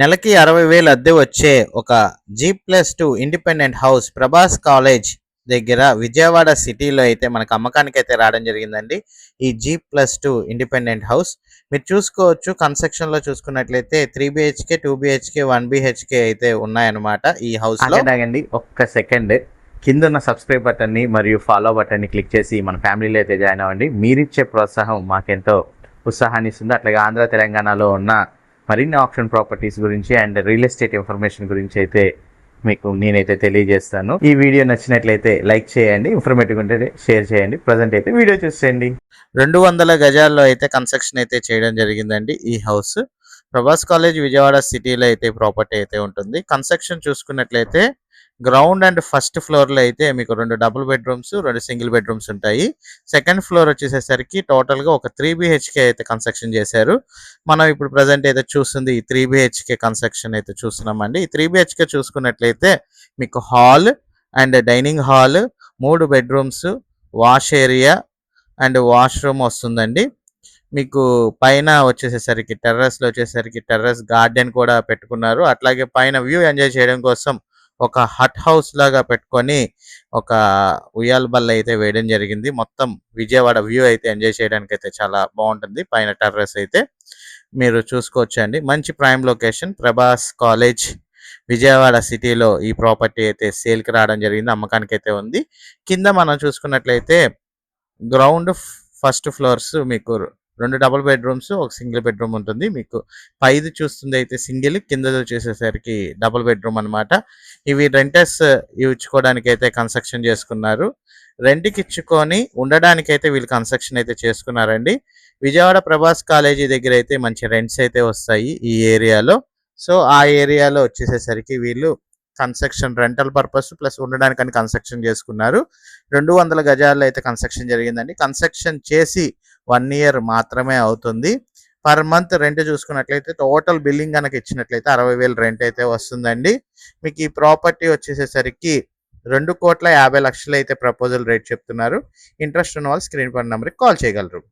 నెలకి 60,000 అద్దె వచ్చే ఒక G+2 independent house Prabhas college దగ్గర విజయవాడ సిటీలో అయితే మనకు అమ్మకానికి అయితే రావడం జరిగిందండి. ఈ G+2 ఇండిపెండెంట్ హౌస్ మీరు చూసుకోవచ్చు. కన్స్ట్రక్షన్లో చూసుకున్నట్లయితే 3 BHK 2 BHK 1 BHK అయితే ఉన్నాయన్నమాట ఈ హౌస్లో. ఆగండి ఒక్క సెకండ్. కింద ఉన్న సబ్స్క్రైబ్ బటన్ని మరియు ఫాలో బటన్ని క్లిక్ చేసి మన ఫ్యామిలీలో అయితే జాయిన్ అవ్వండి. మీరిచ్చే ప్రోత్సాహం మాకెంతో ఉత్సాహాన్ని ఇస్తుంది. అట్లాగే ఆంధ్ర తెలంగాణలో ఉన్న మరిన్ని ఆప్షన్ ప్రాపర్టీస్ గురించి అండ్ రియల్ ఎస్టేట్ ఇన్ఫర్మేషన్ గురించి అయితే మీకు నేనైతే తెలియజేస్తాను. ఈ వీడియో నచ్చినట్లయితే లైక్ చేయండి, ఇన్ఫర్మేటివ్ ఉంటే షేర్ చేయండి. ప్రజెంట్ అయితే వీడియో చూసేయండి. 200 గజాల్లో అయితే కన్స్ట్రక్షన్ అయితే చేయడం జరిగిందండి ఈ హౌస్. ప్రభాస్ కాలేజ్ విజయవాడ సిటీలో అయితే ప్రాపర్టీ అయితే ఉంటుంది. కన్స్ట్రక్షన్ చూసుకున్నట్లయితే గ్రౌండ్ అండ్ ఫస్ట్ ఫ్లోర్లో అయితే మీకు 2 డబుల్ బెడ్రూమ్స్ 2 సింగిల్ బెడ్రూమ్స్ ఉంటాయి. సెకండ్ ఫ్లోర్ వచ్చేసేసరికి టోటల్గా ఒక 3 BHK అయితే కన్స్ట్రక్షన్ చేశారు. మనం ఇప్పుడు ప్రజెంట్ అయితే చూస్తుంది ఈ 3 BHK కన్స్ట్రక్షన్ అయితే చూస్తున్నామండి. ఈ 3 BHK చూసుకున్నట్లయితే మీకు hall and dining hall, 3 bedrooms, wash area and washroom వస్తుందండి. మీకు పైన వచ్చేసేసరికి టెర్రస్ గార్డెన్ కూడా పెట్టుకున్నారు. అట్లాగే పైన వ్యూ ఎంజాయ్ చేయడం కోసం ఒక హట్ హౌస్ లాగా పెట్టుకొని ఒక ఉయ్యాల బల్ల అయితే వేయడం జరిగింది. మొత్తం విజయవాడ వ్యూ అయితే ఎంజాయ్ చేయడానికి అయితే చాలా బాగుంటుంది. పైన టెర్రస్ అయితే మీరు చూసుకోవచ్చండి. మంచి prime location Prabhas college Vijayawada సిటీలో ఈ ప్రాపర్టీ అయితే సేల్కి రావడం జరిగింది, అమ్మకానికి అయితే ఉంది. కింద మనం చూసుకున్నట్లయితే గ్రౌండ్ ఫస్ట్ ఫ్లోర్స్ మీకు 2 డబుల్ బెడ్రూమ్స్, ఒక సింగిల్ బెడ్రూమ్ ఉంటుంది. మీకు పైది చూస్తుంది అయితే సింగిల్, కిందది వచ్చేసేసరికి డబుల్ బెడ్రూమ్ అనమాట. ఇవి రెంటర్స్ ఇచ్చుకోవడానికి అయితే కన్స్ట్రక్షన్ చేసుకున్నారు. రెంట్కి ఇచ్చుకొని ఉండడానికి అయితే వీళ్ళు కన్స్ట్రక్షన్ అయితే చేసుకున్నారండి. విజయవాడ ప్రభాస్ కాలేజీ దగ్గర అయితే మంచి రెంట్స్ అయితే వస్తాయి ఈ ఏరియాలో. సో ఆ ఏరియాలో వచ్చేసేసరికి వీళ్ళు కన్స్ట్రక్షన్ రెంటల్ పర్పస్ ప్లస్ ఉండడానికని కన్స్ట్రక్షన్ చేసుకున్నారు. 200 గజాల్లో అయితే కన్స్ట్రక్షన్ జరిగిందండి. కన్స్ట్రక్షన్ చేసి 1 year మాత్రమే అవుతుంది. పర్ మంత్ రెంట్ చూసుకున్నట్లయితే టోటల్ బిల్లింగ్ కనుక ఇచ్చినట్లయితే 60,000 రెంట్ అయితే వస్తుందండి. మీకు ఈ ప్రాపర్టీ వచ్చేసేసరికి 2,50,00,000 అయితే ప్రపోజల్ రేట్ చెప్తున్నారు. ఇంట్రెస్ట్ ఉన్న వాళ్ళు స్క్రీన్ పై నెంబర్కి కాల్ చేయగలరు.